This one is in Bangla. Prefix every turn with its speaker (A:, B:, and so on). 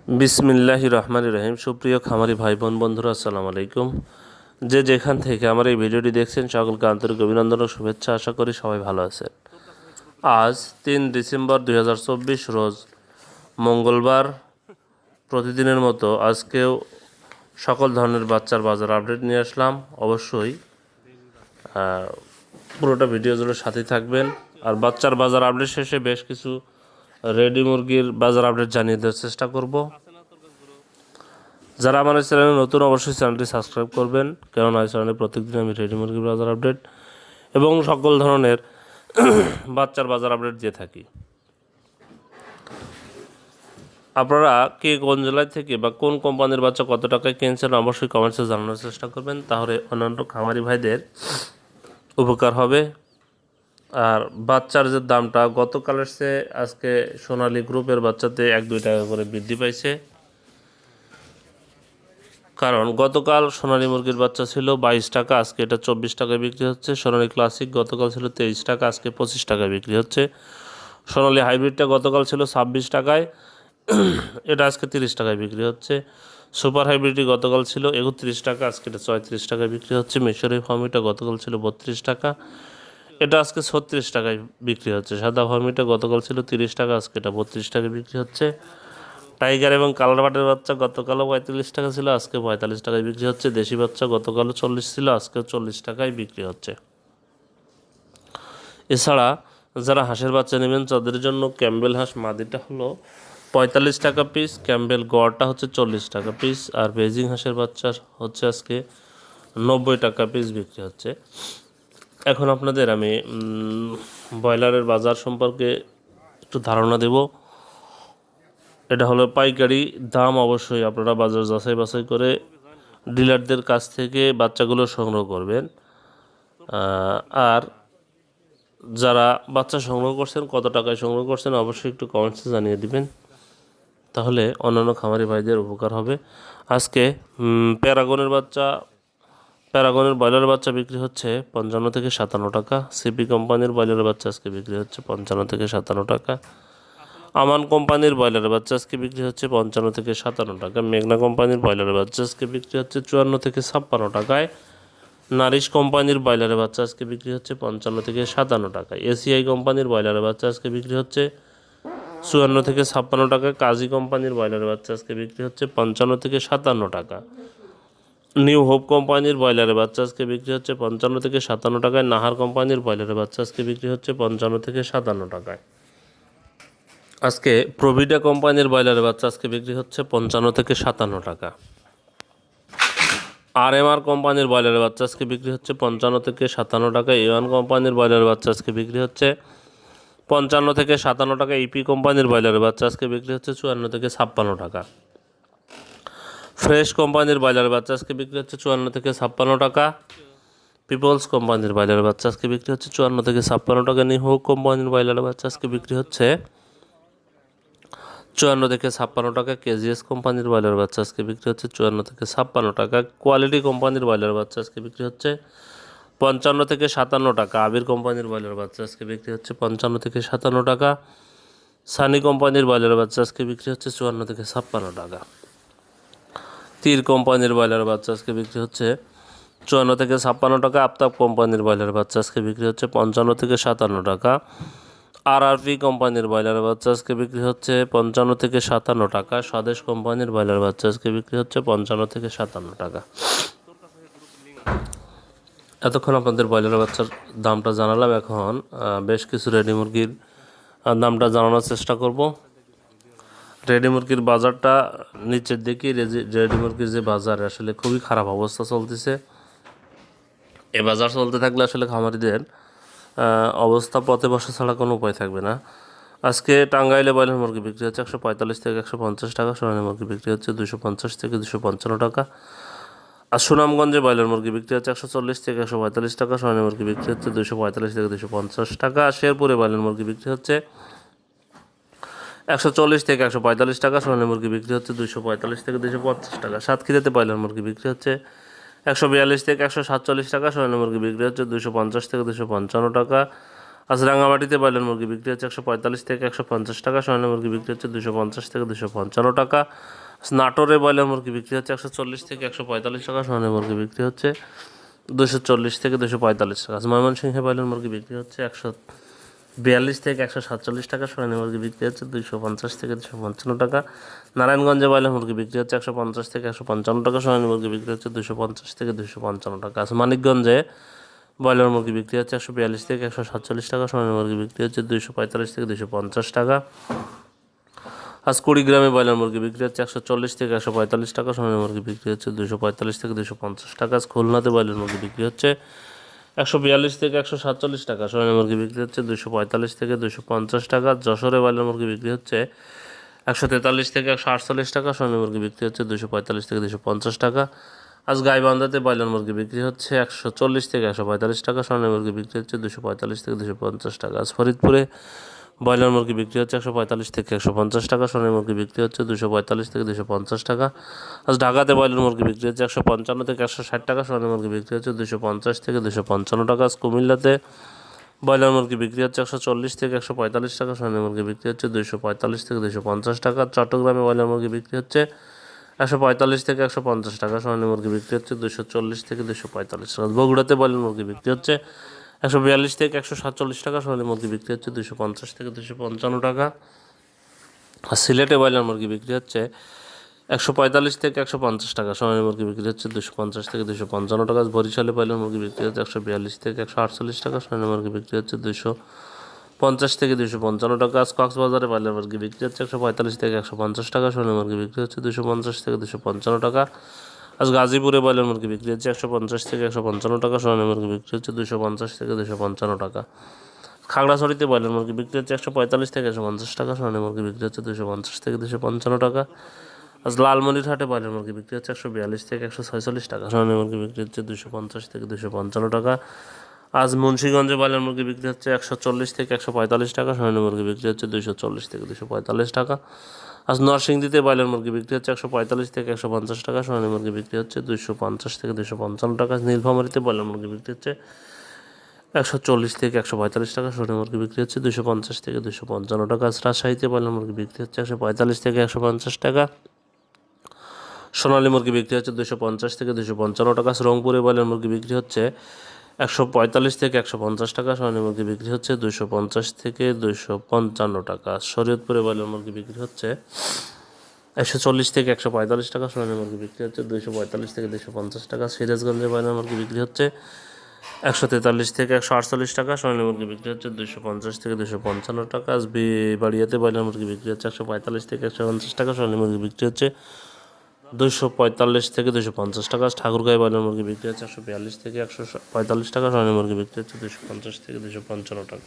A: বিসমিল্লাহির রহমানির রহিম। সুপ্রিয় খামারি ভাই বোন বন্ধুরা, আসসালামু আলাইকুম। যে যেখান থেকে আমার এই ভিডিওটি দেখছেন সকলকে আন্তরিক অভিনন্দন ও শুভেচ্ছা। আশা করি সবাই ভালো আছেন। আজ 3 ডিসেম্বর 2024 রোজ মঙ্গলবার। প্রতিদিনের মতো আজকেও সকল ধরনের বাচ্চার বাজার আপডেট নিয়ে আসলাম। অবশ্যই পুরোটা ভিডিও জুড়ে সাথে থাকবেন। আর বাচ্চার বাজার আপডেট শেষে বেশ কিছু রেডি মুরগির বাজার আপডেট জানিয়ে দেওয়ার চেষ্টা করব। যারা আমার এই চ্যানেলে নতুন, অবশ্যই চ্যানেলটি সাবস্ক্রাইব করবেন, কেননা এই চ্যানেলে প্রত্যেকদিন আমি রেডি মুরগির বাজার আপডেট এবং সকল ধরনের বাচ্চার বাজার আপডেট দিয়ে থাকি। আপনারা কে কোন জেলায় থেকে বা কোন কোম্পানির বাচ্চা কত টাকায় কিনছেন অবশ্যই কমেন্টসে জানানোর চেষ্টা করবেন, তাহলে অন্যান্য খামারি ভাইদের উপকার হবে। আর বাচ্চার যে দামটা গতকালের চেয়ে আজকে সোনালী গ্রুপের বাচ্চাতে 1-2 টাকা করে বৃদ্ধি পাইছে। কারণ গতকাল সোনালী মুরগির বাচ্চা ছিল 22 টাকা, আজকে এটা 24 টাকায় বিক্রি হচ্ছে। সোনালী ক্লাসিক গতকাল ছিল 23 টাকা, আজকে 25 টাকায় বিক্রি হচ্ছে। সোনালী হাইব্রিডটা গতকাল ছিল 26 টাকায়, এটা আজকে 30 টাকায় বিক্রি হচ্ছে। সুপার হাইব্রিডটি গতকাল ছিল 31 টাকা, আজকে এটা 34 টাকায় বিক্রি হচ্ছে। মিশরি ফার্মিটা গতকাল ছিল 32 টাকা, এটা আজকে 36 টাকায় বিক্রি হচ্ছে। সাদা ফার্মিটা গতকাল ছিল 30 টাকা, আজকে এটা 32 টাকায় বিক্রি হচ্ছে। টাইগার এবং কালার বাটের বাচ্চা গতকালও 45 টাকা ছিল, আজকে 45 টাকায় বিক্রি হচ্ছে। দেশি বাচ্চা গতকালও 40 ছিল, আজকেও 40 টাকায় বিক্রি হচ্ছে। এছাড়া যারা হাঁসের বাচ্চা নেবেন তাদের জন্য ক্যাম্বেল হাঁস মাদিটা হলো 45 টাকা পিস, ক্যাম্বেল গড়টা হচ্ছে 40 টাকা পিস, আর বেজিং হাঁসের বাচ্চা হচ্ছে আজকে 90 টাকা পিস বিক্রি হচ্ছে। এখন আপনাদের আমি ব্রয়লারের বাজার সম্পর্কে একটু ধারণা দেব। এটা হলো পাইকারি দাম। অবশ্যই আপনারা বাজার যাচাই বাছাই করে ডিলারদের কাছ থেকে বাচ্চাগুলো সংগ্রহ করবেন। আর যারা বাচ্চা সংগ্রহ করছেন, কত টাকায় সংগ্রহ করছেন অবশ্যই একটু কমেন্টসে জানিয়ে দিবেন, তাহলে অন্যান্য খামারি ভাইদের উপকার হবে। আজকে প্যারাগনের ব্রয়লার বাচ্চা বিক্রি হচ্ছে 55 থেকে 57 টাকা। সিপি কোম্পানির ব্রয়লার বাচ্চা আজকে বিক্রি হচ্ছে 55 থেকে 57 টাকা। আমান কোম্পানির ব্রয়লার বাচ্চা আজকে বিক্রি হচ্ছে 55 থেকে 57 টাকা। মেঘনা কোম্পানির ব্রয়লার বাচ্চা আজকে বিক্রি হচ্ছে 54 থেকে 56 টাকায়। নারিশ কোম্পানির ব্রয়লারের বাচ্চা আজকে বিক্রি হচ্ছে 55 থেকে 57 টাকায়। এসিআই কোম্পানির ব্রয়লারের বাচ্চা আজকে বিক্রি হচ্ছে 54 থেকে 56 টাকা। কাজী কোম্পানির ব্রয়লারের বাচ্চা আজকে বিক্রি হচ্ছে 55 থেকে 57 টাকা। নিউ হোপ কোম্পানির ব্রয়লারের বাচ্চা আজকে বিক্রি হচ্ছে 55 থেকে 57 টাকায়। নাহার কোম্পানির ব্রয়লারের বাচ্চা আজকে বিক্রি হচ্ছে 55 থেকে 57 টাকায়। আজকে প্রভিডা কোম্পানির ব্রয়লারের বাচ্চা আজকে বিক্রি হচ্ছে 55 থেকে 57 টাকা। আরএমআর কোম্পানির ব্রয়লারের বাচ্চা আজকে বিক্রি হচ্ছে 55 থেকে 57 টাকা। এওয়ান কোম্পানির ব্রয়লারের বাচ্চা আজকে বিক্রি হচ্ছে 55 থেকে 57 টাকা। ইপি কোম্পানির ব্রয়লারের বাচ্চা আজকে বিক্রি হচ্ছে 54 থেকে 56 টাকা। ফ্রেশ কোম্পানির ব্রয়লারের বাচ্চা আজকে বিক্রি হচ্ছে 54 থেকে 56 টাকা। পিপলস কোম্পানির ব্রয়লারের বাচ্চা আজকে বিক্রি হচ্ছে 54 থেকে 56 টাকা। নিহো কোম্পানির ব্রয়লারের বাচ্চা আজকে বিক্রি হচ্ছে 54 থেকে 56 টাকা। কেজিএস কোম্পানির ব্রয়লার বাচ্চা আজকে বিক্রি হচ্ছে 54 থেকে 56 টাকা। কোয়ালিটি কোম্পানির ব্রয়লার বাচ্চা আজকে বিক্রি হচ্ছে 55 থেকে 57 টাকা। আবির কোম্পানির ব্রয়লার বাচ্চা আজকে বিক্রি হচ্ছে 55 থেকে 57 টাকা। সানি কোম্পানির ব্রয়লার বাচ্চা আজকে বিক্রি হচ্ছে 54 থেকে 56 টাকা। তীর কোম্পানির ব্রয়লার বাচ্চা আজকে বিক্রি হচ্ছে 54 থেকে 56 টাকা। আফতাব কোম্পানির ব্রয়লার বাচ্চা আজকে বিক্রি হচ্ছে 55 থেকে 57 টাকা। আরআরপি কোম্পানির ব্রয়লার বাচ্চা আজকে বিক্রি হচ্ছে 55 থেকে 57 টাকা। স্বদেশ কোম্পানির ব্রয়লার বাচ্চা আজকে বিক্রি হচ্ছে 55 থেকে 57 টাকা। এতক্ষণ আপনাদের ব্রয়লার বাচ্চার দামটা জানালাম। এখন বেশ কিছু রেডি মুরগির দামটা জানানোর চেষ্টা করব। রেডি মুরগির বাজারটা নিচের দিকে। রেডি মুরগির যে বাজার আসলে খুবই খারাপ অবস্থা চলতেছে। এ বাজার চলতে থাকলে আসলে খামারিদের অবস্থা পথে বসা ছাড়া কোনো উপায় থাকবে না। আজকে টাঙ্গাইলে ব্রয়লার মুরগি বিক্রি হচ্ছে 145 থেকে 150 টাকা। সোনালী মুরগি বিক্রি হচ্ছে 250 থেকে 255 টাকা। আর সুনামগঞ্জে ব্রয়লার মুরগি বিক্রি হচ্ছে 140 থেকে 145 টাকা। সোনালী মুরগি বিক্রি হচ্ছে 245 থেকে 250 টাকা। শেরপুরে ব্রয়লার মুরগি বিক্রি হচ্ছে 140 থেকে 145 টাকা। সোনালী মুরগি বিক্রি হচ্ছে 245 থেকে 250 টাকা। সাতক্ষীরাতে ব্রয়লার মুরগি বিক্রি হচ্ছে 142 থেকে 147 টাকা। সোনালী মুরগি বিক্রি হচ্ছে 250 থেকে 255 টাকা। আজ রাঙামাটিতে ব্রয়লার মুরগি বিক্রি হচ্ছে 145 থেকে 150 টাকা, সোনালী মুরগি বিক্রি হচ্ছে 250 থেকে 255 টাকা। নাটোরে ব্রয়লার মুরগি বিক্রি হচ্ছে 140 থেকে 145 টাকা, সোনালী মুরগি বিক্রি হচ্ছে 240 থেকে 245 টাকা। ময়মনসিংহে ব্রয়লার মুরগি বিক্রি হচ্ছে 142 থেকে 147 টাকা, সোনালী মুরগি বিক্রি হচ্ছে 250 থেকে 255 টাকা। নারায়ণগঞ্জে ব্রয়লার মুরগি বিক্রি হচ্ছে 150 থেকে 155 টাকা, সোনালী মুরগি বিক্রি হচ্ছে 250 থেকে 255 টাকা। মানিকগঞ্জে ব্রয়লার মুরগি বিক্রি হচ্ছে 142 থেকে 147 টাকা, সোনালী মুরগি বিক্রি হচ্ছে 245 থেকে 250 টাকা। আজ কুড়িগ্রামে ব্রয়লার মুরগি বিক্রি হচ্ছে 140 থেকে 145 টাকা, সোনালী মুরগি বিক্রি হচ্ছে 245 থেকে 250 টাকা। আজ খুলনাতে ব্রয়লার মুরগি বিক্রি হচ্ছে 142 থেকে 147 টাকা, সোনালী মুরগি বিক্রি হচ্ছে 245 থেকে 250 টাকা। যশোরে ব্রয়লার মুরগি বিক্রি হচ্ছে 143 থেকে 148 টাকা, সোনালী মুরগি বিক্রি হচ্ছে 245 থেকে 250 টাকা। আজ গাইবান্ধাতে ব্রয়লার মুরগি বিক্রি হচ্ছে 140 থেকে 145 টাকা, সোনালী মুরগি বিক্রি হচ্ছে 245 থেকে 250 টাকা। আজ ফরিদপুরে ব্রয়লার মুরগি বিক্রি হচ্ছে 145 থেকে 150 টাকা, সোনালী মুরগি বিক্রি হচ্ছে 245 থেকে 250 টাকা। আজ ঢাকাতে ব্রয়লার মুরগি বিক্রি হচ্ছে 155 থেকে 160 টাকা, সোনালী মুরগি বিক্রি হচ্ছে 250 থেকে 255 টাকা। আজ কুমিল্লাতে ব্রয়লার মুরগি বিক্রি হচ্ছে 140 থেকে 145 টাকা, সোনালী মুরগি বিক্রি হচ্ছে 245 থেকে 250 টাকা। চট্টগ্রামে ব্রয়লার মুরগি বিক্রি হচ্ছে 145 থেকে 150 টাকা, সোনালী মুরগি বিক্রি হচ্ছে 240 থেকে 245 টাকা। বগুড়াতে ব্রয়লার মুরগি বিক্রি হচ্ছে 142 থেকে 147 টাকা, সোনালী মুরগি বিক্রি হচ্ছে 250 থেকে 255 টাকা। আর সিলেটে ব্রয়লার মুরগি বিক্রি হচ্ছে 145 থেকে 150 টাকা, সোনালী মুরগি বিক্রি হচ্ছে 250 থেকে 255 টাকা। বরিশালে ব্রয়লার মুরগি বিক্রি হচ্ছে 142 থেকে 148 টাকা, সোনালী মুরগি বিক্রি হচ্ছে 250 থেকে 255 টাকা। আজ কক্সবাজারে ব্রয়লার মুরগি বিক্রি হচ্ছে 145 থেকে 150 টাকা, সোনালী মুরগি বিক্রি হচ্ছে 250 থেকে 255 টাকা। আজ গাজীপুরে ব্রয়লার মুরগি বিক্রি হচ্ছে 150 থেকে 155 টাকা, সোনালী মুরগি বিক্রি হচ্ছে 250 থেকে 255 টাকা। খাগড়াছড়িতে ব্রয়লার মুরগি বিক্রি হচ্ছে 145 থেকে 150 টাকা, সোনালী মুরগি বিক্রি হচ্ছে 250 থেকে 255 টাকা। আজ লালমনিরহাটে ব্রয়লার মুরগি বিক্রি হচ্ছে 142 থেকে 146 টাকা, সোনালী মুরগি বিক্রি হচ্ছে 250 থেকে 255 টাকা। আজ মুন্সিগঞ্জে ব্রয়লার মুরগি বিক্রি হচ্ছে 140 থেকে 145 টাকা, সোনালী মুরগি বিক্রি হচ্ছে 240 থেকে 245 টাকা। আজ নরসিংদীতে ব্রয়লার মুরগি বিক্রি হচ্ছে 145 থেকে 150 টাকা, সোনালী মুরগি বিক্রি হচ্ছে 250 থেকে 255 টাকা। নীলফামারীতে ব্রয়লার মুরগি বিক্রি হচ্ছে 140 থেকে 145 টাকা, সোনালী মুরগি বিক্রি হচ্ছে 250 থেকে 255 টাকা। আজ রাজশাহীতে ব্রয়লার মুরগি বিক্রি হচ্ছে 145 থেকে 150 টাকা, সোনালী মুরগি বিক্রি হচ্ছে 250 থেকে 255 টাকা। রংপুরে ব্রয়লার মুরগি বিক্রি হচ্ছে 145 থেকে 150 টাকা, সোনালী মুরগি বিক্রি হচ্ছে 250 থেকে 255 টাকা। শরীয়তপুরে ব্রয়লার মুরগি বিক্রি হচ্ছে 140 থেকে 145 টাকা, সোনালী মুরগি বিক্রি হচ্ছে 245 থেকে 250 টাকা। সিরাজগঞ্জে ব্রয়লার মুরগি বিক্রি হচ্ছে 143 থেকে 148 টাকা, সোনালী মুরগি বিক্রি হচ্ছে 250 থেকে 255 টাকা। আজ বাড়িয়াতে ব্রয়লার মুরগি বিক্রি হচ্ছে 145 থেকে 150 টাকা, সোনালী মুরগি বিক্রি হচ্ছে 245 থেকে 250 টাকা। ঠাকুরগাঁয়ে ব্রয়লার মুরগি বিক্রি হচ্ছে 142 থেকে 145 টাকা, সোনালী মুরগি বিক্রি হচ্ছে 250 থেকে 255 টাকা।